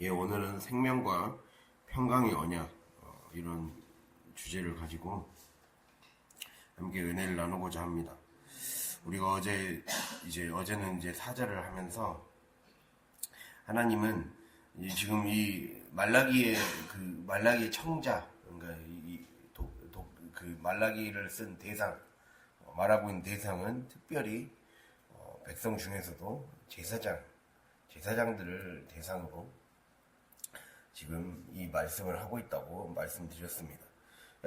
예, 오늘은 생명과 평강의 언약 이런 주제를 가지고 함께 은혜를 나누고자 합니다. 우리가 어제는 사자를 하면서 하나님은 지금 이 말라기의 말라기의 청자, 그러니까 그 말라기를 쓴 대상, 말하고 있는 대상은 특별히 백성 중에서도 제사장들을 대상으로 지금 이 말씀을 하고 있다고 말씀드렸습니다.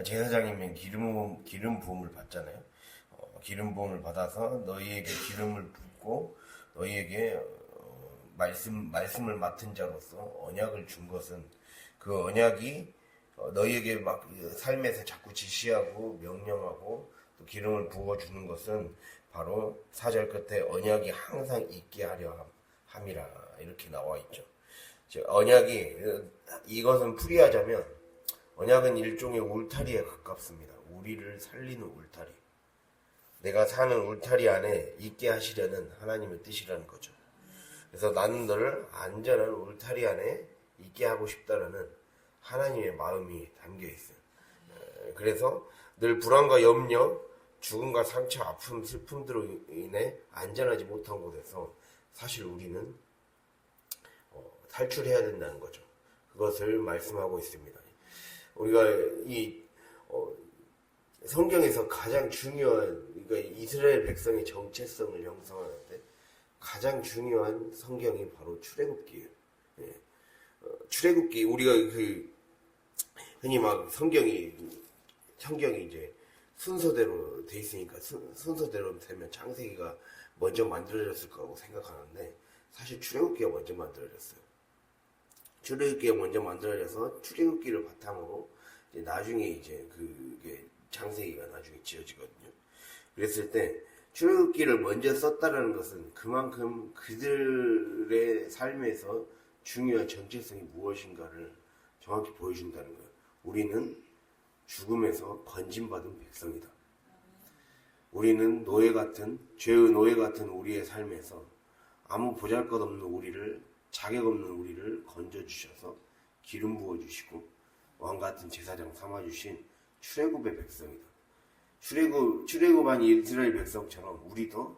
제사장이면 기름 부음을 받잖아요. 기름 부음을 받아서 너희에게 기름을 붓고 너희에게 말씀을 맡은 자로서 언약을 준 것은 그 언약이 너희에게 막 삶에서 자꾸 지시하고 명령하고 또 기름을 부어주는 것은 바로 4절 끝에 언약이 항상 있게 하려 함이라 이렇게 나와 있죠. 언약이 이것은 풀이하자면 언약은 일종의 울타리에 가깝습니다. 우리를 살리는 울타리. 내가 사는 울타리 안에 있게 하시려는 하나님의 뜻이라는 거죠. 그래서 나는 너를 안전한 울타리 안에 있게 하고 싶다라는 하나님의 마음이 담겨 있어요. 그래서 늘 불안과 염려, 죽음과 상처, 아픔, 슬픔들로 인해 안전하지 못한 곳에서 사실 우리는 탈출해야 된다는 거죠. 그것을 말씀하고 있습니다. 우리가 성경에서 가장 중요한, 그러니까 이스라엘 백성의 정체성을 형성하는데 가장 중요한 성경이 바로 출애굽기예요. 출애굽기, 우리가 흔히 막 성경이 이제 순서대로 돼 있으니까 순서대로 되면 창세기가 먼저 만들어졌을 거라고 생각하는데 사실 출애굽기가 먼저 만들어졌어요. 출애굽기가 먼저 만들어져서 출애굽기를 바탕으로 이제 나중에 그게 창세기가 나중에 지어지거든요. 그랬을 때 출애굽기를 먼저 썼다라는 것은 그만큼 그들의 삶에서 중요한 정체성이 무엇인가를 정확히 보여준다는 거예요. 우리는 죽음에서 건진받은 백성이다. 우리는 죄의 노예 같은 우리의 삶에서 아무 보잘것없는 우리를, 자격 없는 우리를 건져주셔서 기름 부어주시고 왕같은 제사장 삼아주신 출애굽의 백성이다. 출애굽한 이스라엘 백성처럼 우리도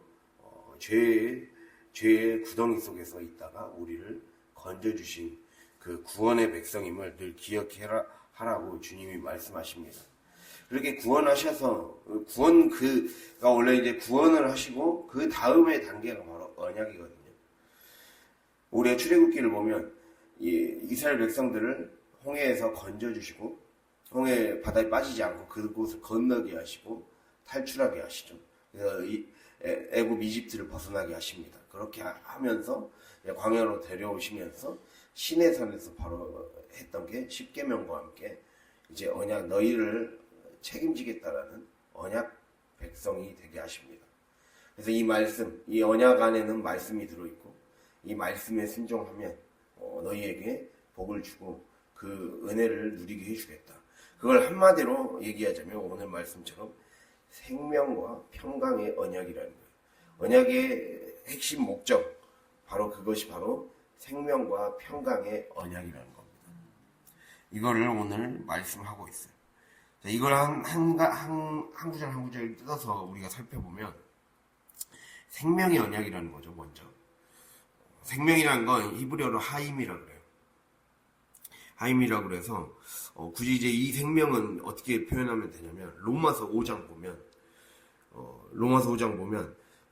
죄의 구덩이 속에서 있다가 우리를 건져주신 그 구원의 백성임을 늘 기억하라고 주님이 말씀하십니다. 그렇게 구원하셔서 그가 원래 이제 구원을 하시고 그 다음의 단계가 바로 언약이거든요. 우리의 출애굽기를 보면 이스라엘 백성들을 홍해에서 건져주시고 홍해 바다에 빠지지 않고 그곳을 건너게 하시고 탈출하게 하시죠. 그래서 애굽 이집트를 벗어나게 하십니다. 그렇게 하면서 광야로 데려오시면서 시내산에서 바로 했던 게 십계명과 함께 이제 언약 너희를 책임지겠다라는 언약 백성이 되게 하십니다. 그래서 이 언약 안에는 말씀이 들어있고 이 말씀에 순종하면 너희에게 복을 주고 그 은혜를 누리게 해주겠다. 그걸 한마디로 얘기하자면 오늘 말씀처럼 생명과 평강의 언약이라는 거예요. 언약의 핵심 목적, 그것이 바로 생명과 평강의 언약이라는 겁니다. 이거를 오늘 말씀하고 있어요. 자, 이걸 한 구절 한 구절 뜯어서 우리가 살펴보면 생명의 언약이라는 거죠. 먼저 생명이라는 건 히브리어로 하임이라고 그래요. 하임이라고 그래서 굳이 이제 이 생명은 어떻게 표현하면 되냐면 로마서 5장 보면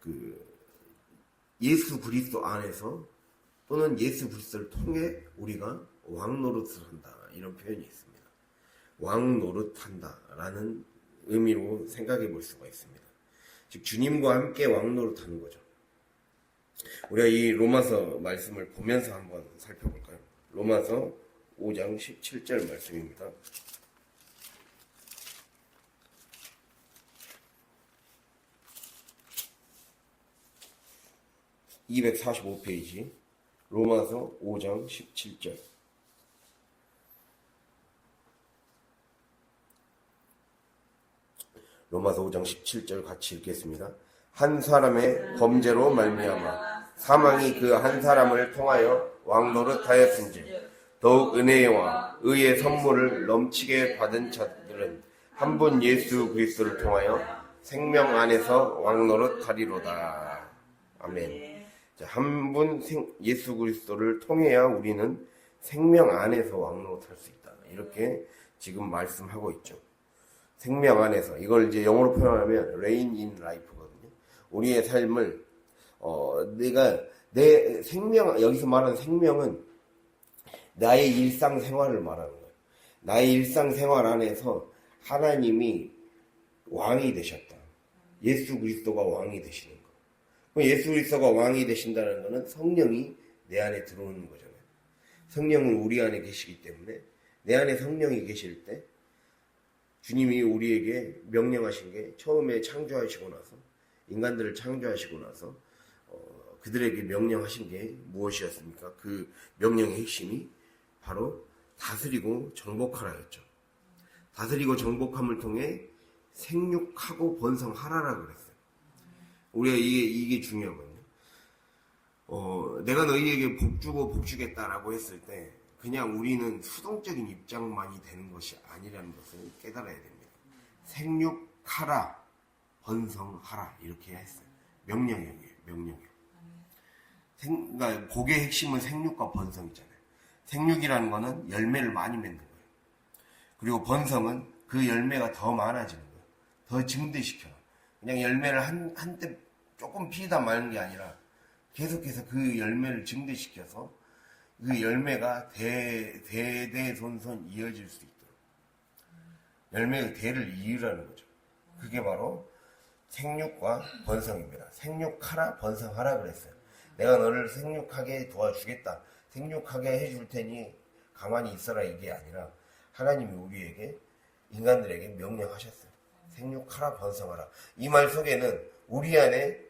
그 예수 그리스도 안에서 또는 예수 그리스도를 통해 우리가 왕노릇을 한다 이런 표현이 있습니다. 왕노릇한다라는 의미로 생각해 볼 수가 있습니다. 즉 주님과 함께 왕노릇하는 거죠. 우리가 이 로마서 말씀을 보면서 한번 살펴볼까요? 로마서 5장 17절 말씀입니다. (245페이지) 로마서 5장 17절. 로마서 5장 17절 같이 읽겠습니다. 한 사람의 범죄로 말미암아 사망이 그 한 사람을 통하여 왕노릇하였은지 더욱 은혜와 의의 선물을 넘치게 받은 자들은 한 분 예수 그리스도를 통하여 생명 안에서 왕노릇하리로다. 아멘. 한 분 예수 그리스도를 통해야 우리는 생명 안에서 왕노릇할 수 있다. 이렇게 지금 말씀하고 있죠. 생명 안에서. 이걸 이제 영어로 표현하면 reign in life거든요. 우리의 삶을 내가 내 생명, 여기서 말하는 생명은 나의 일상생활을 말하는 거예요. 나의 일상생활 안에서 하나님이 왕이 되셨다. 예수 그리스도가 왕이 되시는 거. 그럼 예수 그리스도가 왕이 되신다는 것은 성령이 내 안에 들어오는 거잖아요. 성령은 우리 안에 계시기 때문에 내 안에 성령이 계실 때 주님이 우리에게 명령하신 게 처음에 창조하시고 나서 인간들을 창조하시고 나서 그들에게 명령하신 게 무엇이었습니까? 그 명령의 핵심이 바로 다스리고 정복하라였죠. 다스리고 정복함을 통해 생육하고 번성하라라고 그랬어요. 우리가 이게 중요하거든요. 내가 너희에게 복주고 복주겠다라고 했을 때 그냥 우리는 수동적인 입장만이 되는 것이 아니라는 것을 깨달아야 됩니다. 생육하라, 번성하라 이렇게 했어요. 명령이에요. 명령이에요. 그러니까 복의 핵심은 생육과 번성이잖아요. 생육이라는 거는 열매를 많이 맺는 거예요. 그리고 번성은 그 열매가 더 많아지는 거예요. 더 증대시켜요. 그냥 열매를 한때 조금 피다 마는 게 아니라 계속해서 그 열매를 증대시켜서 그 열매가 대대손손 이어질 수 있도록 열매의 대를 이으라는 거죠. 그게 바로 생육과 번성입니다. 생육하라 번성하라 그랬어요. 내가 너를 생육하게 도와주겠다. 생육하게 해줄 테니 가만히 있어라 이게 아니라 하나님이 우리에게 인간들에게 명령하셨어요. 생육하라 번성하라. 이 말 속에는 우리 안에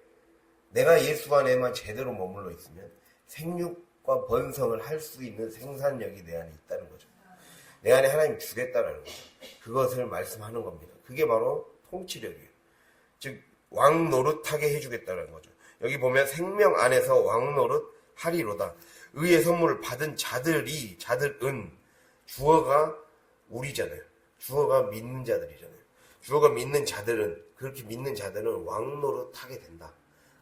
내가 예수 안에만 제대로 머물러 있으면 생육과 번성을 할 수 있는 생산력이 내 안에 있다는 거죠. 내 안에 하나님 주겠다라는 거죠. 그것을 말씀하는 겁니다. 그게 바로 통치력이에요. 즉 왕노릇하게 해주겠다는 거죠. 여기 보면 생명 안에서 왕노릇 하리로다. 의의 선물을 받은 자들은 주어가 우리잖아요. 주어가 믿는 자들이잖아요. 주어가 믿는 자들은 그렇게 믿는 자들은 왕노릇 하게 된다.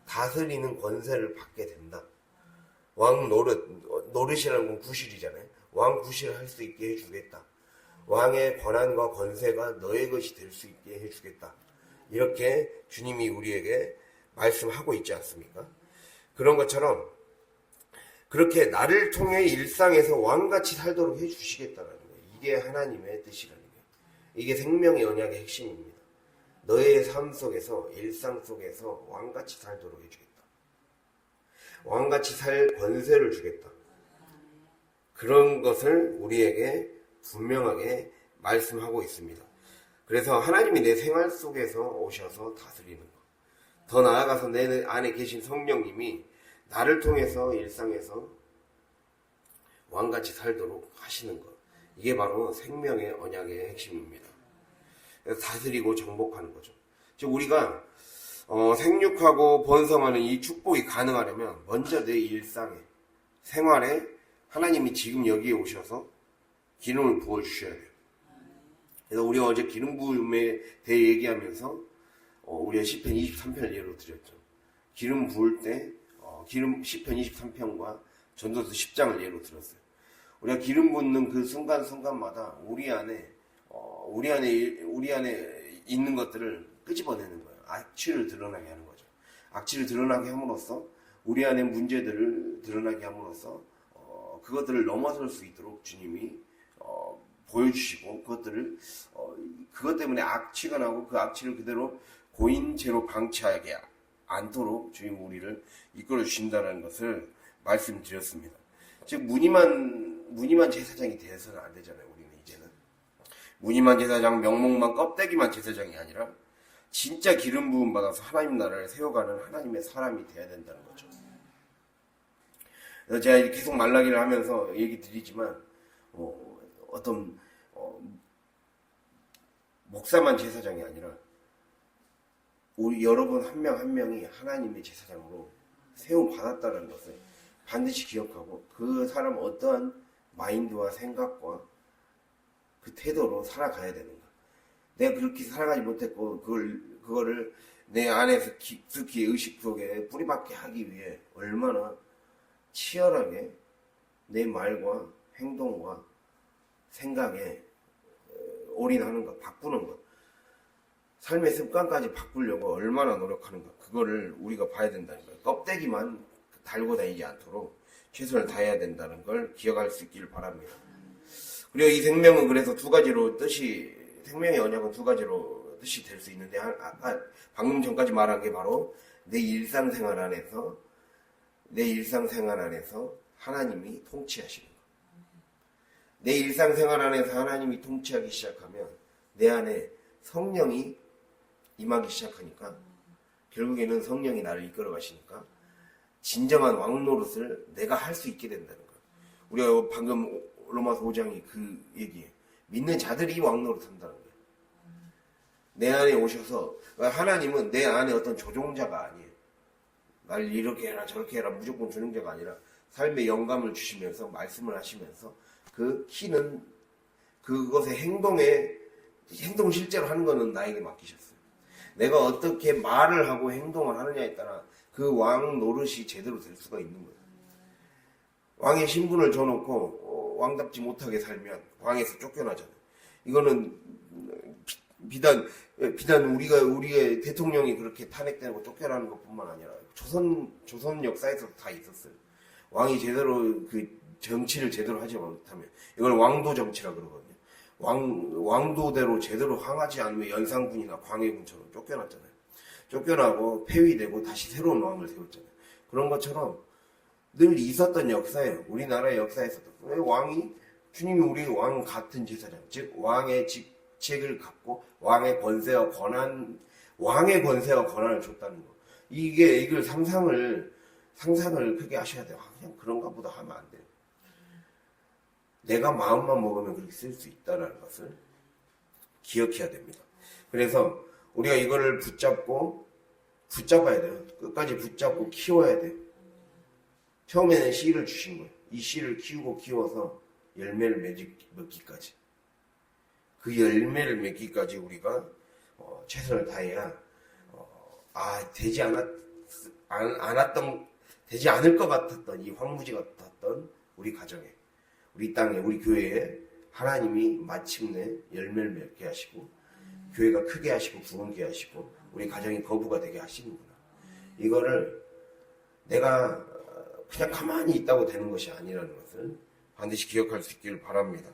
다스리는 권세를 받게 된다. 노릇이라는 건 구실이잖아요. 왕 구실을 할 수 있게 해주겠다. 왕의 권한과 권세가 너의 것이 될 수 있게 해주겠다. 이렇게 주님이 우리에게 말씀하고 있지 않습니까? 그런 것처럼 그렇게 나를 통해 일상에서 왕같이 살도록 해주시겠다는 거예요. 이게 하나님의 뜻이라는 거예요. 이게 생명의 언약의 핵심입니다. 너의 삶 속에서 일상 속에서 왕같이 살도록 해주겠다. 왕같이 살 권세를 주겠다. 그런 것을 우리에게 분명하게 말씀하고 있습니다. 그래서 하나님이 내 생활 속에서 오셔서 다스리는 것. 더 나아가서 내 안에 계신 성령님이 나를 통해서 일상에서 왕같이 살도록 하시는 것. 이게 바로 생명의 언약의 핵심입니다. 그래서 다스리고 정복하는 거죠. 즉 우리가 생육하고 번성하는 이 축복이 가능하려면 먼저 내 일상에 생활에 하나님이 지금 여기에 오셔서 기름을 부어주셔야 돼요. 그래서 우리가 어제 기름 부음에 대해 얘기하면서 우리가 시편 23편을 예로 드렸죠. 기름 부을 때 시편 23편과 전도서 10장을 예로 들었어요. 우리가 기름 붓는 그 순간순간마다 우리 안에 있는 것들을 끄집어내는 거예요. 악취를 드러나게 하는 거죠. 악취를 드러나게 함으로써 우리 안에 문제들을 드러나게 함으로써 그것들을 넘어설 수 있도록 주님이 보여주시고 그것 때문에 악취가 나고 그 악취를 그대로 고인죄로 방치하게 않도록 주님 우리를 이끌어 주신다는 것을 말씀드렸습니다. 즉 무늬만 제사장이 되어서는 안 되잖아요. 우리는 이제는 무늬만 제사장, 명목만 껍데기만 제사장이 아니라 진짜 기름 부음 받아서 하나님 나라를 세워가는 하나님의 사람이 되어야 된다는 거죠. 그래서 제가 계속 말라기를 하면서 얘기 드리지만 어떤 목사만 제사장이 아니라 우리 여러분 한 명 한 명이 하나님의 제사장으로 세움 받았다는 것을 반드시 기억하고 그 사람 어떠한 마인드와 생각과 그 태도로 살아가야 되는 거야. 내가 그렇게 살아가지 못했고 그거를 내 안에서 깊숙이 의식 속에 뿌리박게 하기 위해 얼마나 치열하게 내 말과 행동과 생각에 올인하는가, 바꾸는 것. 삶의 습관까지 바꾸려고 얼마나 노력하는가. 그거를 우리가 봐야 된다는 거예요. 껍데기만 달고 다니지 않도록 최선을 다해야 된다는 걸 기억할 수 있기를 바랍니다. 그리고 이 생명은 그래서 두 가지로 생명의 언약은 두 가지로 뜻이 될 수 있는데, 방금 전까지 말한 게 바로 내 일상생활 안에서 하나님이 통치하시는 것. 내 일상생활 안에서 하나님이 통치하기 시작하면 내 안에 성령이 임하기 시작하니까, 결국에는 성령이 나를 이끌어 가시니까 진정한 왕 노릇을 내가 할 수 있게 된다는 거예요. 우리가 방금 로마서 5장이 그 얘기에 믿는 자들이 왕 노릇 한다는 거예요. 내 안에 오셔서, 하나님은 내 안에 어떤 조종자가 아니에요. 날 이렇게 해라 저렇게 해라 무조건 주는 자가 아니라 삶의 영감을 주시면서 말씀을 하시면서 그 키는 그것의 행동 실제로 하는 거는 나에게 맡기셨어요. 내가 어떻게 말을 하고 행동을 하느냐에 따라 그 왕 노릇이 제대로 될 수가 있는 거예요. 왕의 신분을 줘놓고 왕답지 못하게 살면 왕에서 쫓겨나잖아요. 이거는 비단 우리의 대통령이 그렇게 탄핵되고 쫓겨나는 것뿐만 아니라 조선 역사에서 다 있었어요. 왕이 제대로 그 정치를 제대로 하지 못하면, 이걸 왕도 정치라 그러거든요. 왕도대로 제대로 항하지 않으면 연산군이나 광해군처럼 쫓겨났잖아요. 쫓겨나고 폐위되고 다시 새로운 왕을 세웠잖아요. 그런 것처럼 늘 있었던 역사예요. 우리나라의 역사에서도. 주님이 우리 왕 같은 제사장, 즉 왕의 직책을 갖고 왕의 권세와 권한을 줬다는 거. 이걸 상상을 크게 하셔야 돼요. 그냥 그런가 보다 하면 안 돼요. 내가 마음만 먹으면 그렇게 쓸 수 있다는 것을 기억해야 됩니다. 그래서 우리가 이거를 붙잡아야 돼요. 끝까지 붙잡고 키워야 돼요. 처음에는 씨를 주신 거예요. 이 씨를 키워서 열매를 맺기까지. 그 열매를 맺기까지 우리가 최선을 다해야 되지 않을 것 같았던 이 황무지 같았던 우리 가정에, 우리 땅에, 우리 교회에 하나님이 마침내 열매를 맺게 하시고 교회가 크게 하시고 부흥게 하시고 우리 가정이 거부가 되게 하시는구나. 이거를 내가 그냥 가만히 있다고 되는 것이 아니라는 것을 반드시 기억할 수 있기를 바랍니다.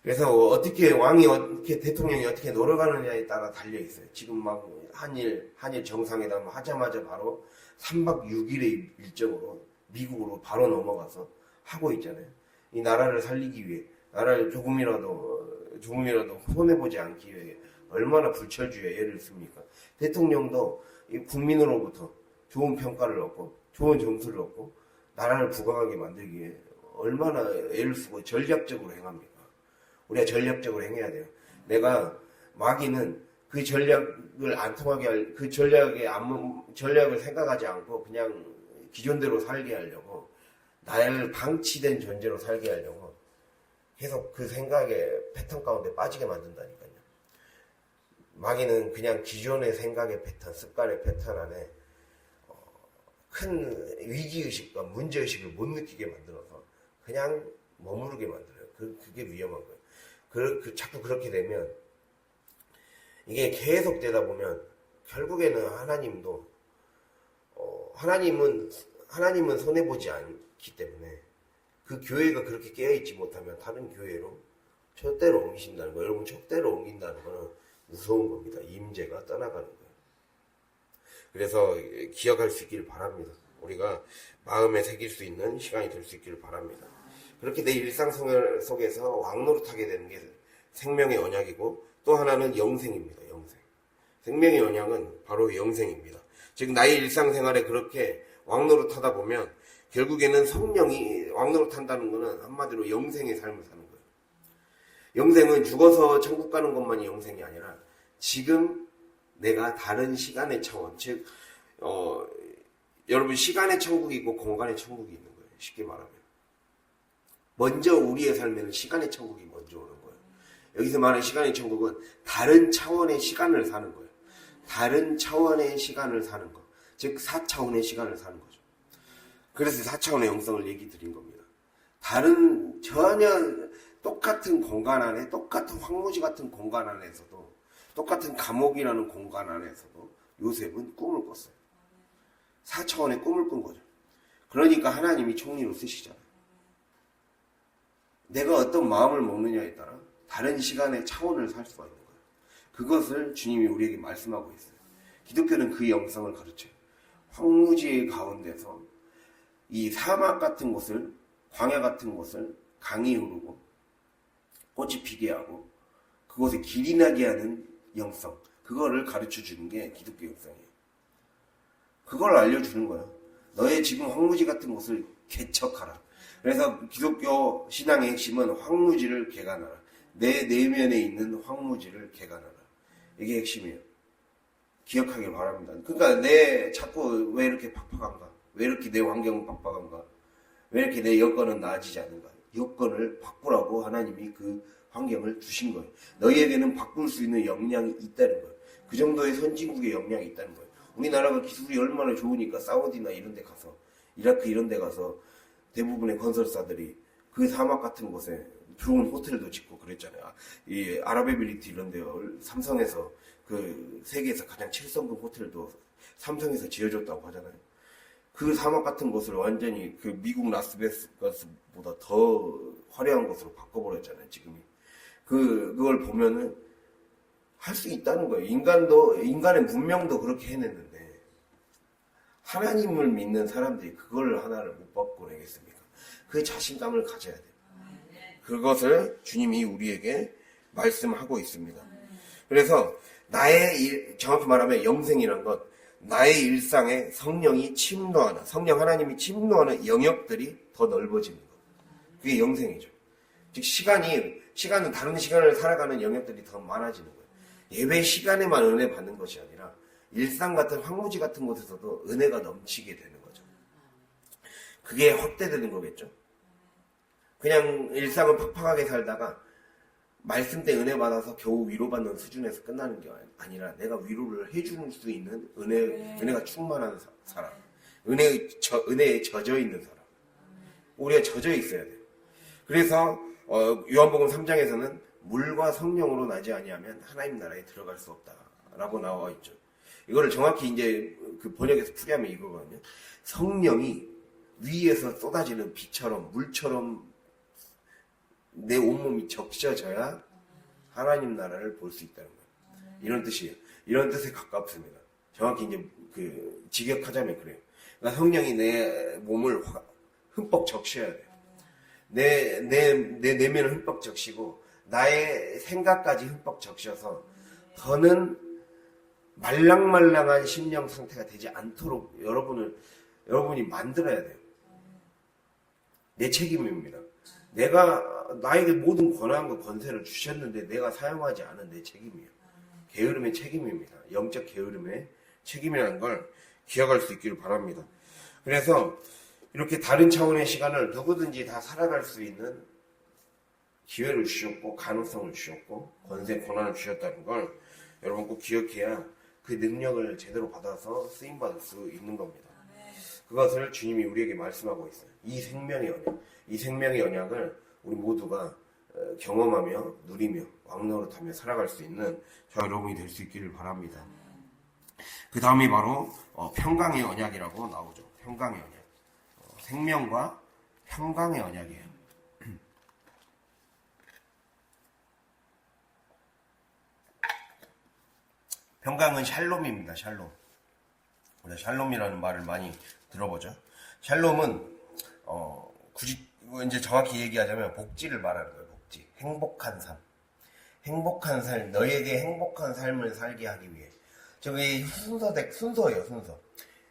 그래서 왕이 대통령이 어떻게 놀아가느냐에 따라 달려있어요. 지금 막 한일 정상회담 하자마자 바로 3박 6일의 일정으로 미국으로 바로 넘어가서 하고 있잖아요. 이 나라를 살리기 위해, 나라를 조금이라도 손해보지 않기 위해 얼마나 불철주의 애를 씁니까? 대통령도 국민으로부터 좋은 평가를 얻고 좋은 점수를 얻고 나라를 부강하게 만들기 위해 얼마나 애를 쓰고 전략적으로 행합니까? 우리가 전략적으로 행해야 돼요. 마귀는 그 전략을 안 통하게 전략을 생각하지 않고 그냥 기존대로 살게 하려고, 나를 방치된 존재로 살게 하려고 계속 그 생각의 패턴 가운데 빠지게 만든다니까요. 마귀는 그냥 기존의 생각의 패턴, 습관의 패턴 안에 큰 위기의식과 문제의식을 못 느끼게 만들어서 그냥 머무르게 만들어요. 그게 위험한 거예요. 자꾸 그렇게 되면, 이게 계속 되다 보면 결국에는 하나님은 손해보지 않기 때문에 그 교회가 그렇게 깨어있지 못하면 다른 교회로 촛대로 옮기신다는 거예요. 여러분, 촛대로 옮긴다는 거는 무서운 겁니다. 임재가 떠나가는 거예요. 그래서 기억할 수 있기를 바랍니다. 우리가 마음에 새길 수 있는 시간이 될 수 있기를 바랍니다. 그렇게 내 일상생활 속에서 왕노릇하게 되는 게 생명의 언약이고, 또 하나는 영생입니다. 영생. 생명의 언약은 바로 영생입니다. 즉 나의 일상생활에 그렇게 왕노릇하다 보면 결국에는 성령이 왕노릇한다는 것은 한마디로 영생의 삶을 사는 거예요. 영생은 죽어서 천국 가는 것만이 영생이 아니라 지금 내가 다른 시간의 차원, 즉 여러분, 시간의 천국이 있고 공간의 천국이 있는 거예요. 쉽게 말하면 먼저 우리의 삶에는 시간의 천국이 먼저 오는 거예요. 여기서 말하는 시간의 천국은 다른 차원의 시간을 사는 거예요. 다른 차원의 시간을 사는 거. 즉 4차원의 시간을 사는 거죠. 그래서 4차원의 영성을 얘기 드린 겁니다. 다른 전혀 똑같은 공간 안에, 똑같은 황무지 같은 공간 안에서도, 똑같은 감옥이라는 공간 안에서도 요셉은 꿈을 꿨어요. 4차원의 꿈을 꾼 거죠. 그러니까 하나님이 총리로 쓰시잖아요. 내가 어떤 마음을 먹느냐에 따라 다른 시간의 차원을 살 수가 있는 거예요. 그것을 주님이 우리에게 말씀하고 있어요. 기독교는 그 영성을 가르쳐요. 황무지의 가운데서 이 사막 같은 곳을, 광야 같은 곳을 강이 흐르고 꽃이 피게 하고 그곳에 길이 나게 하는 영성, 그거를 가르쳐 주는 게 기독교 영성이에요. 그걸 알려주는 거예요. 너의 지금 황무지 같은 곳을 개척하라. 그래서 기독교 신앙의 핵심은 황무지를 개간하라. 내 내면에 있는 황무지를 개간하라. 이게 핵심이에요. 기억하길 바랍니다. 그러니까 내 자꾸 왜 이렇게 팍팍한가? 왜 이렇게 내 환경은 팍팍한가? 왜 이렇게 내 여건은 나아지지 않는가? 여건을 바꾸라고 하나님이 그 환경을 주신 거예요. 너희에게는 바꿀 수 있는 역량이 있다는 거예요. 그 정도의 선진국의 역량이 있다는 거예요. 우리나라가 기술이 얼마나 좋으니까 사우디나 이런 데 가서, 이라크 이런 데 가서 대부분의 건설사들이 그 사막 같은 곳에 좋은 호텔도 짓고 그랬잖아요. 이 아랍에미리트 이런 데 삼성에서 그 세계에서 가장 7성급 호텔도 삼성에서 지어줬다고 하잖아요. 그 사막 같은 곳을 완전히 그 미국 라스베가스보다 더 화려한 곳으로 바꿔버렸잖아요, 지금이. 그걸 보면은 할 수 있다는 거예요. 인간의 문명도 그렇게 해냈는데, 하나님을 믿는 사람들이 그걸 하나를 못 바꿔내겠습니까? 그 자신감을 가져야 돼요. 그것을 주님이 우리에게 말씀하고 있습니다. 그래서 정확히 말하면 영생이란 것, 나의 일상에 성령이 침노하는, 성령 하나님이 침노하는 영역들이 더 넓어지는 것. 그게 영생이죠. 즉 시간은 다른 시간을 살아가는 영역들이 더 많아지는 거예요. 예배 시간에만 은혜 받는 것이 아니라 일상 같은 황무지 같은 곳에서도 은혜가 넘치게 되는 거죠. 그게 확대되는 거겠죠. 그냥 일상을 팍팍하게 살다가 말씀 때 은혜 받아서 겨우 위로받는 수준에서 끝나는 게 아니라 내가 위로를 해줄 수 있는 은혜가 충만한 사람, 은혜에 젖어 있는 사람, 우리가 젖어 있어야 돼요. 그래서 요한복음 3장에서는 물과 성령으로 나지 아니하면 하나님 나라에 들어갈 수 없다라고 나와 있죠. 이거를 정확히 이제 그 번역에서 풀이하면 이거거든요. 성령이 위에서 쏟아지는 비처럼 물처럼 내 온몸이 적셔져야 하나님 나라를 볼 수 있다는 거예요. 이런 뜻이에요. 이런 뜻에 가깝습니다. 정확히 이제 그 직역하자면 그래요. 그러니까 성령이 내 몸을 흠뻑 적셔야 돼요. 내 내면을 흠뻑 적시고 나의 생각까지 흠뻑 적셔서 더는 말랑말랑한 심령 상태가 되지 않도록 여러분이 만들어야 돼요. 내 책임입니다. 나에게 모든 권한과 권세를 주셨는데 내가 사용하지 않은 내 책임이에요. 게으름의 책임입니다. 영적 게으름의 책임이라는 걸 기억할 수 있기를 바랍니다. 그래서 이렇게 다른 차원의 시간을 누구든지 다 살아갈 수 있는 기회를 주셨고 가능성을 주셨고 권세 권한을 주셨다는 걸 여러분 꼭 기억해야 그 능력을 제대로 받아서 쓰임받을 수 있는 겁니다. 그것을 주님이 우리에게 말씀하고 있어요. 이 생명의 언약을 우리 모두가 경험하며 누리며 왕노릇하며 살아갈 수 있는 저 여러분이 될 수 있기를 바랍니다. 그 다음이 바로 평강의 언약이라고 나오죠. 평강의 언약. 생명과 평강의 언약이에요. 평강은 샬롬입니다. 샬롬. 우리가 샬롬이라는 말을 많이 들어보죠. 샬롬은 굳이 이제 정확히 얘기하자면 복지를 말하는 거예요. 복지. 행복한 삶. 행복한 삶. 너에게 행복한 삶을 살게 하기 위해. 저기 순서예요. 순서.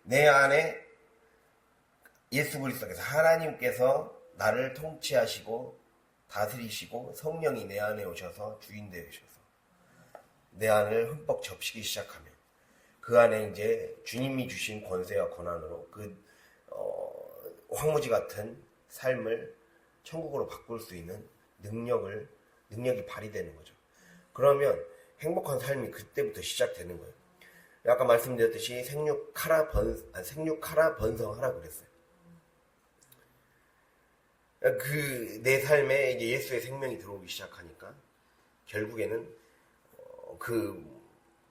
내 안에 예수 그리스도께서 하나님께서 나를 통치하시고 다스리시고 성령이 내 안에 오셔서 주인 되셔서 내 안을 흠뻑 접시기 시작하면 그 안에 이제 주님이 주신 권세와 권한으로 그 황무지 같은 삶을 천국으로 바꿀 수 있는 능력이 발휘되는 거죠. 그러면 행복한 삶이 그때부터 시작되는 거예요. 아까 말씀드렸듯이 생육하라 번성하라 그랬어요. 내 삶에 이제 예수의 생명이 들어오기 시작하니까 결국에는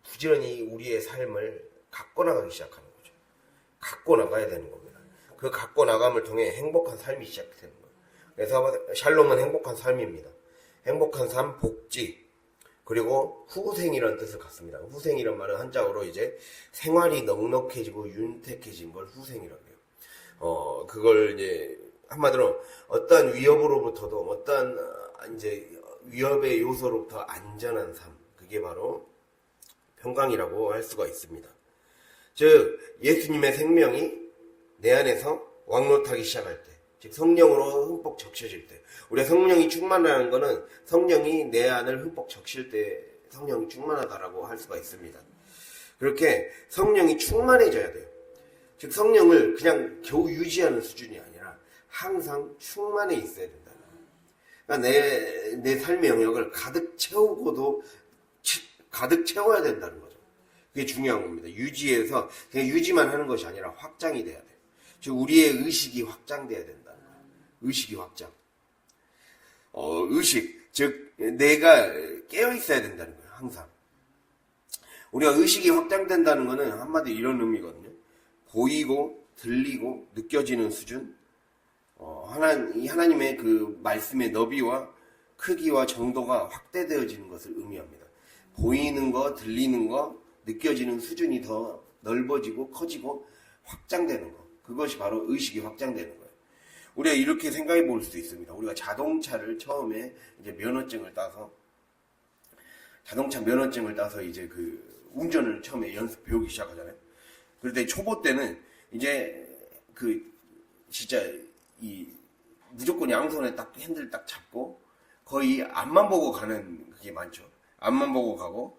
부지런히 우리의 삶을 갖고 나가기 시작하는 거죠. 갖고 나가야 되는 겁니다. 그 갖고 나감을 통해 행복한 삶이 시작되는 거예요. 그래서 샬롬은 행복한 삶입니다. 행복한 삶, 복지, 그리고 후생이라는 뜻을 갖습니다. 후생이란 말은 한자어로 이제 생활이 넉넉해지고 윤택해진 걸 후생이라고 해요. 그걸 이제 한마디로 어떤 위협으로부터도 어떤 이제 위협의 요소로부터 안전한 삶, 그게 바로 평강이라고 할 수가 있습니다. 즉 예수님의 생명이 내 안에서 왕노타기 시작할 때, 즉 성령으로 흠뻑 적셔질 때, 우리가 성령이 충만하는 것은 성령이 내 안을 흠뻑 적실 때 성령이 충만하다라고 할 수가 있습니다. 그렇게 성령이 충만해져야 돼요. 즉 성령을 그냥 겨우 유지하는 수준이 아니라 항상 충만해 있어야 된다는 거예요. 그러니까 내 삶의 영역을 가득 채워야 된다는 거죠. 그게 중요한 겁니다. 유지해서 그냥 유지만 하는 것이 아니라 확장이 돼야 돼요. 즉 우리의 의식이 확장돼야 된다는 거예요. 의식이 확장. 의식, 즉 내가 깨어 있어야 된다는 거예요. 항상. 우리가 의식이 확장된다는 것은 한마디로 이런 의미거든요. 보이고 들리고 느껴지는 수준, 하나님의 그 말씀의 너비와 크기와 정도가 확대되어지는 것을 의미합니다. 보이는 거, 들리는 거, 느껴지는 수준이 더 넓어지고 커지고 확장되는 거. 그것이 바로 의식이 확장되는 거예요. 우리가 이렇게 생각해 볼 수도 있습니다. 우리가 자동차를 처음에 이제 자동차 면허증을 따서 이제 그 운전을 처음에 배우기 시작하잖아요. 그럴 때 초보 때는 이제 진짜 무조건 양손에 딱 핸들 딱 잡고 거의 앞만 보고 가는 그게 많죠. 앞만 보고 가고,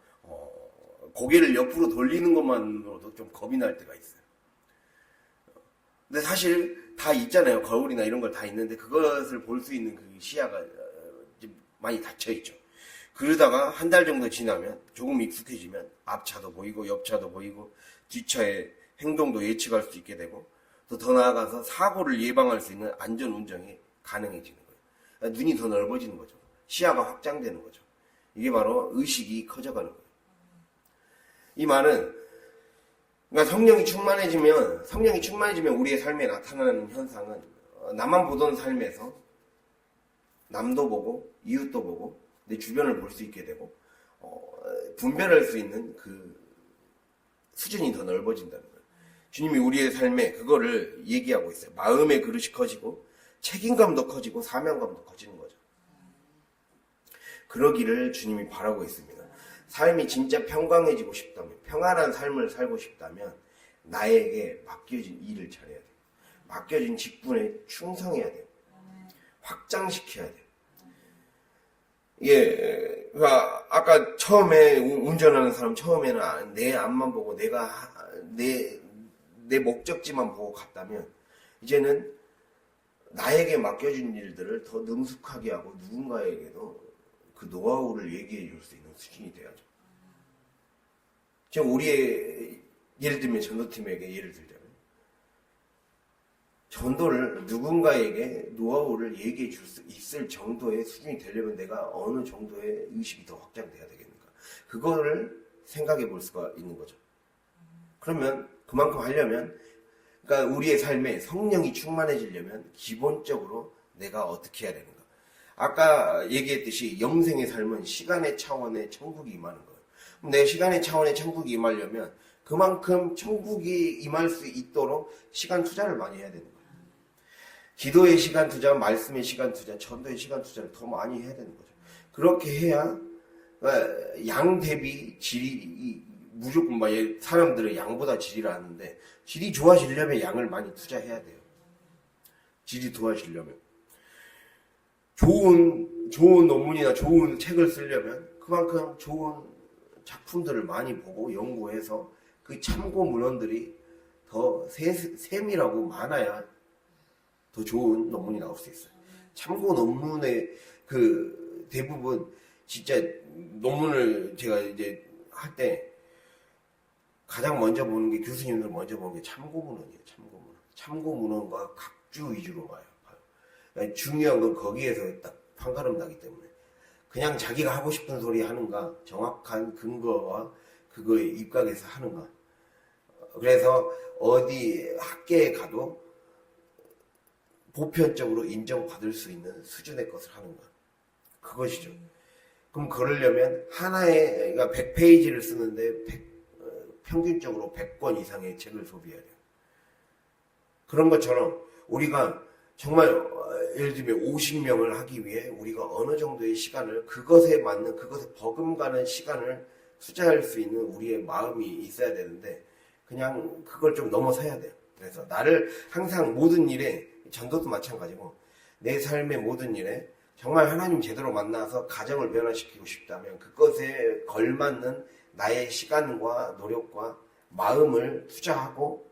고개를 옆으로 돌리는 것만으로도 좀 겁이 날 때가 있어요. 근데 사실 다 있잖아요. 거울이나 이런 걸 다 있는데 그것을 볼 수 있는 그 시야가 많이 닫혀 있죠. 그러다가 한 달 정도 지나면 조금 익숙해지면 앞차도 보이고 옆차도 보이고 뒷차의 행동도 예측할 수 있게 되고 또 더 나아가서 사고를 예방할 수 있는 안전 운전이 가능해지는 거예요. 그러니까 눈이 더 넓어지는 거죠. 시야가 확장되는 거죠. 이게 바로 의식이 커져가는 거예요. 이 말은 그러니까 성령이 충만해지면 우리의 삶에 나타나는 현상은 나만 보던 삶에서 남도 보고 이웃도 보고 내 주변을 볼 수 있게 되고 분별할 수 있는 그 수준이 더 넓어진다는 거예요. 주님이 우리의 삶에 그거를 얘기하고 있어요. 마음의 그릇이 커지고 책임감도 커지고 사명감도 커지는 거죠. 그러기를 주님이 바라고 있습니다. 삶이 진짜 평강해지고 싶다면, 평안한 삶을 살고 싶다면 나에게 맡겨진 일을 잘해야 돼요. 맡겨진 직분에 충성해야 돼요. 확장시켜야 돼요. 예, 그러니까 아까 처음에 운전하는 사람 처음에는 내 앞만 보고 내 목적지만 보고 갔다면 이제는 나에게 맡겨진 일들을 더 능숙하게 하고 누군가에게도 그 노하우를 얘기해 줄 수 있는 수준이 돼야죠. 지금 우리의 예를 들면 전도팀에게 예를 들자면 전도를 누군가에게 노하우를 얘기해 줄 수 있을 정도의 수준이 되려면 내가 어느 정도의 의식이 더 확장돼야 되겠는가. 그거를 생각해 볼 수가 있는 거죠. 그러면 그만큼 하려면 그러니까 우리의 삶에 성령이 충만해지려면 기본적으로 내가 어떻게 해야 되는가. 아까 얘기했듯이 영생의 삶은 시간의 차원의 천국이 임하는 거예요. 내 시간의 차원의 천국이 임하려면 그만큼 천국이 임할 수 있도록 시간 투자를 많이 해야 되는 거예요. 기도의 시간 투자, 말씀의 시간 투자, 전도의 시간 투자를 더 많이 해야 되는 거죠. 그렇게 해야 양 대비 질이 무조건 사람들은 양보다 질이라는데 질이 좋아지려면 양을 많이 투자해야 돼요. 질이 좋아지려면 좋은 논문이나 좋은 책을 쓰려면 그만큼 좋은 작품들을 많이 보고 연구해서 그 참고 문헌들이 더 세밀하고 많아야 더 좋은 논문이 나올 수 있어요. 참고 논문의 그 대부분 진짜 논문을 제가 이제 할 때 가장 먼저 보는 게 교수님들 먼저 보는 게 참고문헌이에요. 참고문헌과 각주 위주로 봐요. 그러니까 중요한 건 거기에서 딱 판가름 나기 때문에 그냥 자기가 하고 싶은 소리 하는가 정확한 근거와 그거에 입각해서 하는가. 그래서 어디 학계에 가도 보편적으로 인정받을 수 있는 수준의 것을 하는가. 그것이죠. 그럼 그러려면 하나에, 그러니까 100페이지를 쓰는데 평균적으로 100권 이상의 책을 소비해야 돼요. 그런 것처럼 우리가 정말 예를 들면 50명을 하기 위해 우리가 어느 정도의 시간을 그것에 맞는, 그것에 버금가는 시간을 투자할 수 있는 우리의 마음이 있어야 되는데 그냥 그걸 좀 넘어서야 돼요. 그래서 나를 항상 모든 일에, 전도도 마찬가지고 내 삶의 모든 일에 정말 하나님 제대로 만나서 가정을 변화시키고 싶다면 그것에 걸맞는 나의 시간과 노력과 마음을 투자하고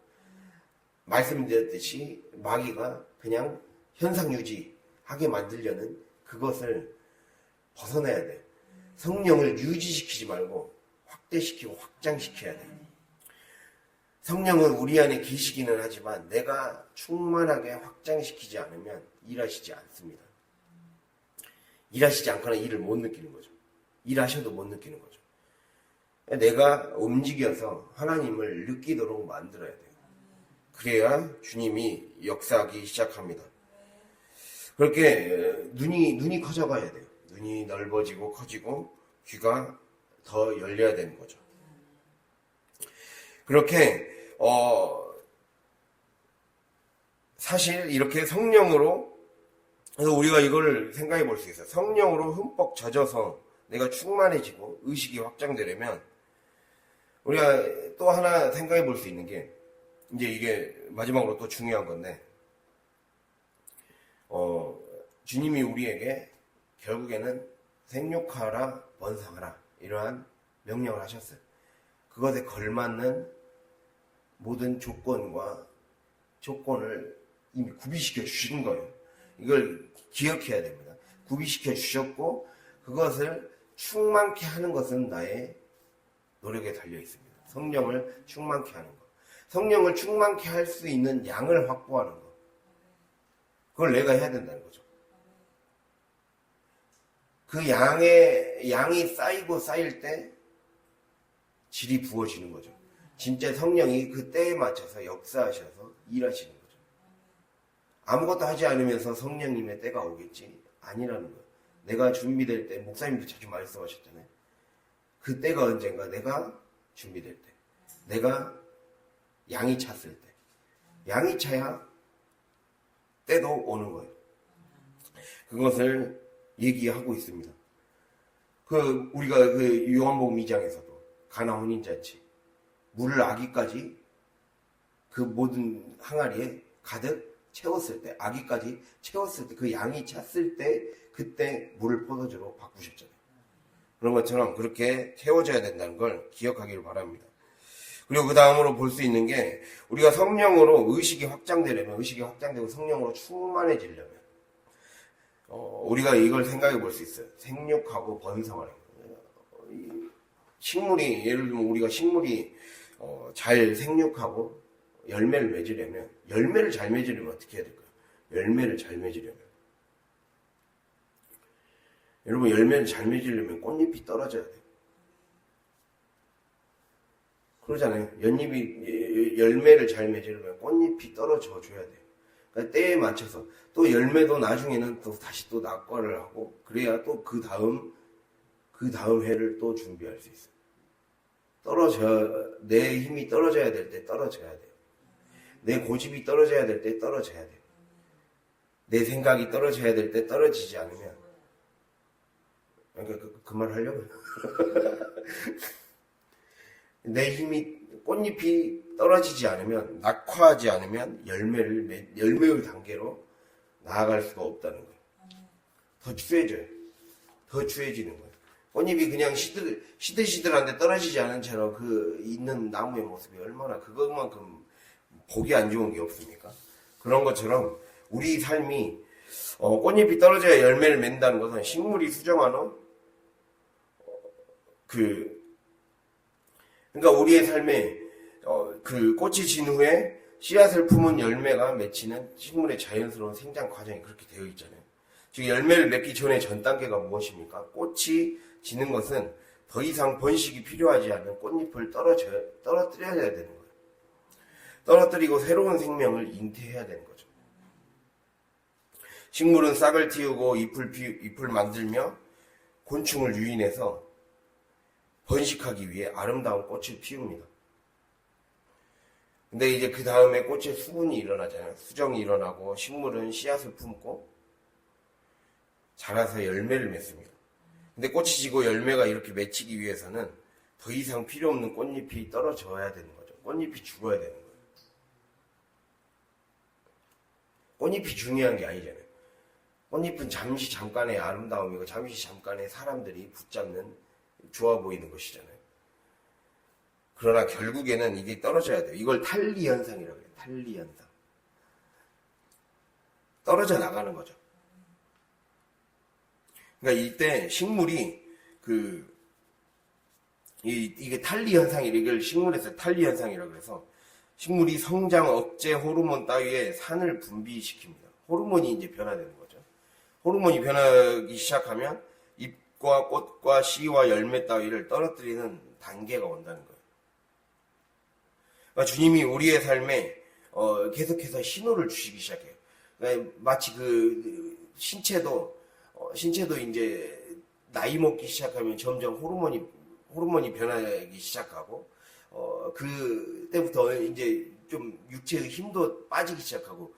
말씀드렸듯이 마귀가 그냥 현상 유지하게 만들려는 그것을 벗어내야 돼요. 성령을 유지시키지 말고 확대시키고 확장시켜야 돼요. 성령은 우리 안에 계시기는 하지만 내가 충만하게 확장시키지 않으면 일하시지 않습니다. 일하시지 않거나 일을 못 느끼는 거죠. 일하셔도 못 느끼는 거죠. 내가 움직여서 하나님을 느끼도록 만들어야 돼요. 그래야 주님이 역사하기 시작합니다. 그렇게 눈이 커져가야 돼요. 눈이 넓어지고 커지고 귀가 더 열려야 되는 거죠. 그렇게 사실 이렇게 성령으로, 그래서 우리가 이걸 생각해 볼 수 있어요. 성령으로 흠뻑 젖어서 내가 충만해지고 의식이 확장되려면 우리가 또 하나 생각해 볼 수 있는 게, 이제 이게 마지막으로 또 중요한 건데, 주님이 우리에게 결국에는 생육하라 번성하라 이러한 명령을 하셨어요. 그것에 걸맞는 모든 조건을 이미 구비시켜 주신 거예요. 이걸 기억해야 됩니다. 구비시켜 주셨고 그것을 충만케 하는 것은 나의 노력에 달려 있습니다. 성령을 충만케 하는 것. 성령을 충만케 할 수 있는 양을 확보하는 것. 그걸 내가 해야 된다는 거죠. 그 양이 쌓이고 쌓일 때 질이 부어지는 거죠. 진짜 성령이 그 때에 맞춰서 역사하셔서 일하시는 거죠. 아무것도 하지 않으면서 성령님의 때가 오겠지? 아니라는 거예요. 내가 준비될 때, 목사님도 자주 말씀하셨잖아요. 그 때가 언젠가 내가 준비될 때, 내가 양이 찼을 때, 양이 차야 때도 오는 거예요. 그것을 얘기하고 있습니다. 우리가 요한복음 2장에서도 가나 혼인잔치, 물을 아기까지 그 모든 항아리에 가득 채웠을 때, 아기까지 채웠을 때, 그 양이 찼을 때, 그때 물을 포도주로 바꾸셨잖아요. 그런 것처럼 그렇게 채워져야 된다는 걸 기억하기를 바랍니다. 그리고 그 다음으로 볼 수 있는 게, 우리가 성령으로 의식이 확장되고 성령으로 충만해지려면, 우리가 이걸 생각해 볼 수 있어요. 생육하고 번성하는 거예요. 식물이, 예를 들면 우리가 식물이 잘 생육하고 열매를 맺으려면, 열매를 잘 맺으려면 어떻게 해야 될까요? 열매를 잘 맺으려면, 여러분, 열매를 잘 맺으려면 꽃잎이 떨어져야 돼요. 그러잖아요. 열매를 잘 맺으려면 꽃잎이 떨어져 줘야 돼요. 그러니까 때에 맞춰서 또 열매도 나중에는 또 다시 또 낙과를 하고, 그래야 또 그 다음 해를 또 준비할 수 있어요. 내 힘이 떨어져야 될 때 떨어져야 돼요. 내 고집이 떨어져야 될 때 떨어져야 돼요. 내 생각이 떨어져야 될 때 떨어지지 않으면, 그러니까 그 말 하려고요. 내 힘이, 꽃잎이 떨어지지 않으면, 낙화하지 않으면 열매의 단계로 나아갈 수가 없다는 거예요. 더 추해져요. 더 추해지는 거예요. 꽃잎이 그냥 시들시들한데 떨어지지 않은 채로 그 있는 나무의 모습이 얼마나 그것만큼 보기 안 좋은 게 없습니까? 그런 것처럼 우리 삶이 꽃잎이 떨어져야 열매를 맺는다는 것은 식물이 수정한 후, 그러니까 우리의 삶에, 그 꽃이 진 후에 씨앗을 품은 열매가 맺히는 식물의 자연스러운 생장 과정이 그렇게 되어 있잖아요. 즉, 열매를 맺기 전에 전 단계가 무엇입니까? 꽃이 지는 것은 더 이상 번식이 필요하지 않은 꽃잎을 떨어뜨려야 되는 거예요. 떨어뜨리고 새로운 생명을 잉태해야 되는 거죠. 식물은 싹을 틔우고 잎을 만들며 곤충을 유인해서 번식하기 위해 아름다운 꽃을 피웁니다. 근데 이제 그 다음에 꽃에 수분이 일어나잖아요. 수정이 일어나고 식물은 씨앗을 품고 자라서 열매를 맺습니다. 근데 꽃이 지고 열매가 이렇게 맺히기 위해서는 더 이상 필요 없는 꽃잎이 떨어져야 되는 거죠. 꽃잎이 죽어야 되는 거예요. 꽃잎이 중요한 게 아니잖아요. 꽃잎은 잠깐의 아름다움이고 잠시 잠깐의 사람들이 붙잡는 좋아 보이는 것이잖아요. 그러나 결국에는 이게 떨어져야 돼요. 이걸 탈리 현상이라고 해요. 탈리 현상. 떨어져 나가는 거죠. 그러니까 이때 식물이 이게 탈리 현상이래. 이걸 식물에서 탈리 현상이라고 해서 식물이 성장 억제 호르몬 따위의 산을 분비시킵니다. 호르몬이 이제 변화되는 거죠. 호르몬이 변하기 시작하면 잎과 꽃과 씨와 열매 따위를 떨어뜨리는 단계가 온다는 거예요. 그러니까 주님이 우리의 삶에 계속해서 신호를 주시기 시작해요. 그러니까 마치 신체도 이제 나이 먹기 시작하면 점점 호르몬이 변하기 시작하고 그때부터 이제 좀 육체의 힘도 빠지기 시작하고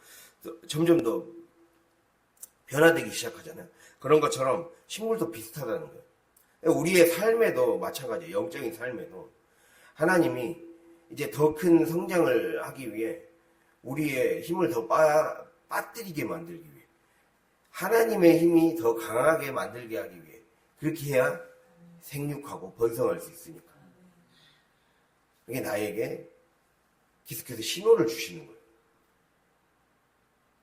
점점 더 변화되기 시작하잖아요. 그런 것처럼 식물도 비슷하다는 거예요. 우리의 삶에도 마찬가지예요. 영적인 삶에도 하나님이 이제 더 큰 성장을 하기 위해 우리의 힘을 더 빠뜨리게 만들기 위해 하나님의 힘이 더 강하게 만들게 하기 위해 그렇게 해야 생육하고 번성할 수 있으니까 이게 나에게 계속해서 신호를 주시는 거예요.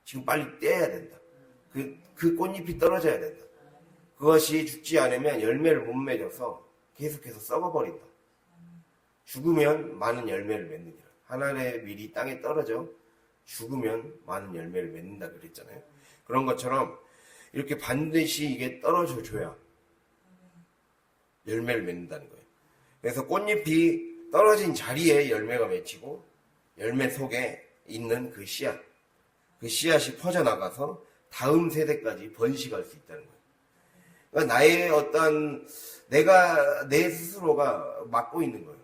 지금 빨리 떼야 된다. 그 꽃잎이 떨어져야 된다. 그것이 죽지 않으면 열매를 못 맺어서 계속해서 썩어버린다. 죽으면 많은 열매를 맺느니라. 하늘의 밀이 땅에 떨어져 죽으면 많은 열매를 맺는다 그랬잖아요. 그런 것처럼 이렇게 반드시 이게 떨어져 줘야 열매를 맺는다는 거예요. 그래서 꽃잎이 떨어진 자리에 열매가 맺히고 열매 속에 있는 그 씨앗이 퍼져나가서 다음 세대까지 번식할 수 있다는 거예요. 그러니까 나의 내 스스로가 맡고 있는 거예요.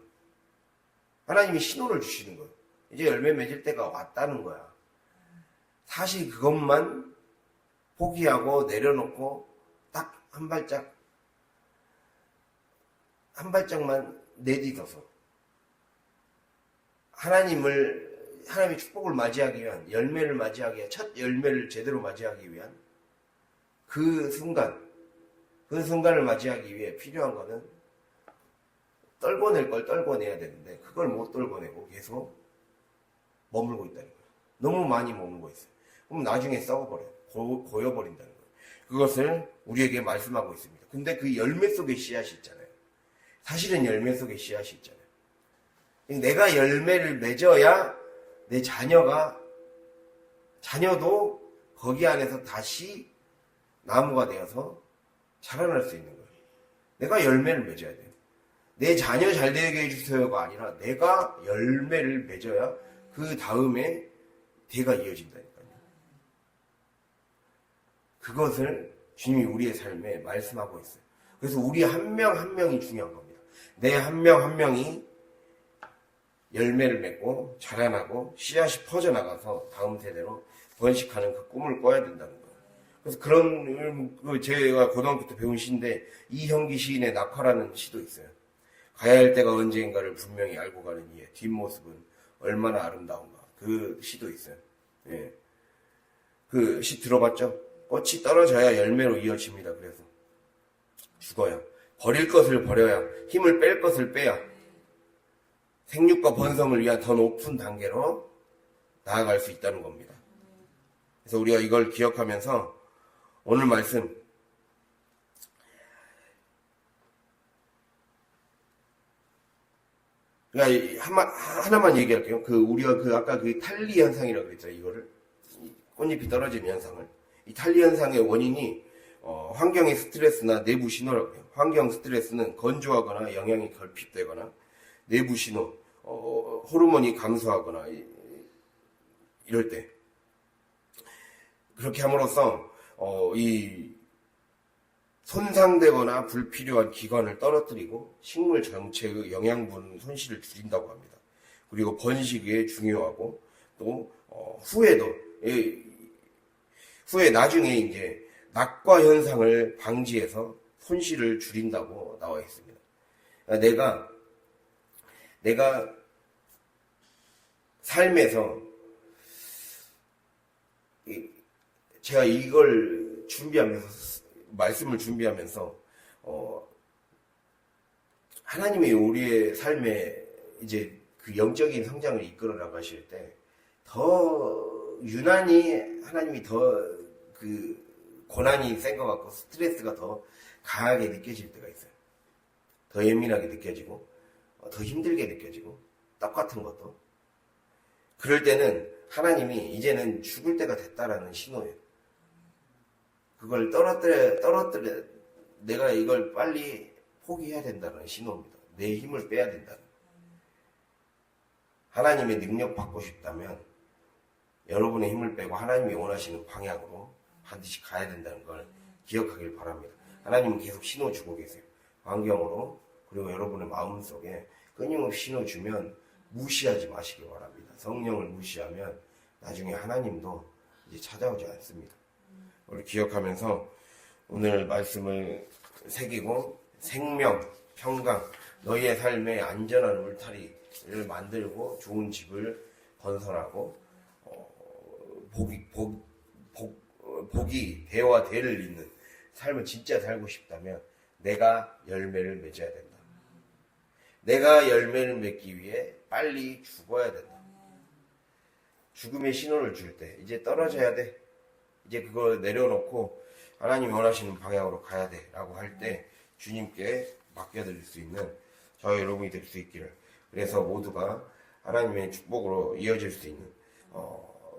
하나님이 신호를 주시는 거예요. 이제 열매 맺을 때가 왔다는 거야. 사실 그것만 포기하고 내려놓고 딱 한 발짝만 내딛어서 하나님의 축복을 맞이하기 위한 열매를 맞이하기 위한 첫 열매를 제대로 맞이하기 위한 그 순간을 맞이하기 위해 필요한 거는 떨궈낼 걸 떨궈내야 되는데 그걸 못 떨궈내고 계속 머물고 있다는 거예요. 너무 많이 머물고 있어요. 그럼 나중에 썩어버려요. 고여버린다는 거예요. 그것을 우리에게 말씀하고 있습니다. 근데 그 열매 속에 씨앗이 있잖아요. 사실은 열매 속에 씨앗이 있잖아요. 내가 열매를 맺어야 내 자녀도 거기 안에서 다시 나무가 되어서 자라날 수 있는 거예요. 내가 열매를 맺어야 돼요. 내 자녀 잘 되게 해주세요가 아니라 내가 열매를 맺어야 그 다음에 대가 이어진다니까요. 그것을 주님이 우리의 삶에 말씀하고 있어요. 그래서 우리 한 명 한 명이 중요한 겁니다. 내 한 명 한 명이 열매를 맺고 자라나고 씨앗이 퍼져나가서 다음 세대로 번식하는 그 꿈을 꿔야 된다는 거예요. 그래서 제가 고등학교 때 배운 시인데 이형기 시인의 낙화라는 시도 있어요. 가야 할 때가 언제인가를 분명히 알고 가는 이의 뒷모습은 얼마나 아름다운가. 그 시도 있어요. 예. 그 시 들어봤죠? 꽃이 떨어져야 열매로 이어집니다. 그래서 죽어야. 버릴 것을 버려야. 힘을 뺄 것을 빼야. 생육과 번성을 위한 더 높은 단계로 나아갈 수 있다는 겁니다. 그래서 우리가 이걸 기억하면서 오늘 말씀 그러니까 하나만 얘기할게요. 우리가 아까 탈리 현상이라고 그랬죠. 이거를 꽃잎이 떨어지는 현상을, 이 탈리 현상의 원인이 환경의 스트레스나 내부 신호라고 해요. 환경 스트레스는 건조하거나 영양이 결핍되거나 내부 신호, 호르몬이 감소하거나 이럴 때 그렇게 함으로써 이 손상되거나 불필요한 기관을 떨어뜨리고 식물 전체의 영양분 손실을 줄인다고 합니다. 그리고 번식에 중요하고 또 후에 나중에 이제 낙과 현상을 방지해서 손실을 줄인다고 나와 있습니다. 내가 삶에서 제가 이걸 말씀을 준비하면서 하나님이 우리의 삶에 이제 그 영적인 성장을 이끌어 나가실 때 더 유난히 하나님이 더 고난이 센 것 같고 스트레스가 더 강하게 느껴질 때가 있어요. 더 예민하게 느껴지고 더 힘들게 느껴지고 똑같은 것도. 그럴 때는 하나님이 이제는 죽을 때가 됐다라는 신호예요. 그걸 떨어뜨려 내가 이걸 빨리 포기해야 된다는 신호입니다. 내 힘을 빼야 된다는. 하나님의 능력 받고 싶다면 여러분의 힘을 빼고 하나님이 원하시는 방향으로 반드시 가야 된다는 걸 기억하길 바랍니다. 하나님은 계속 신호 주고 계세요. 환경으로 그리고 여러분의 마음속에 끊임없이 신호 주면 무시하지 마시길 바랍니다. 성령을 무시하면 나중에 하나님도 이제 찾아오지 않습니다. 우리 기억하면서 오늘 말씀을 새기고 생명, 평강, 너희의 삶에 안전한 울타리를 만들고 좋은 집을 건설하고 복이 대와 대를 잇는 삶을 진짜 살고 싶다면 내가 열매를 맺어야 된다. 내가 열매를 맺기 위해 빨리 죽어야 된다. 죽음의 신호를 줄 때 이제 떨어져야 돼. 이제 그걸 내려놓고 하나님이 원하시는 방향으로 가야 돼 라고 할 때 주님께 맡겨드릴 수 있는 저희 여러분이 될 수 있기를, 그래서 모두가 하나님의 축복으로 이어질 수 있는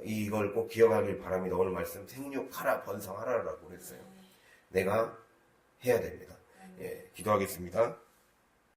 이걸 꼭 기억하길 바랍니다. 오늘 말씀 생육하라 번성하라라고 그랬어요. 내가 해야 됩니다. 예, 기도하겠습니다.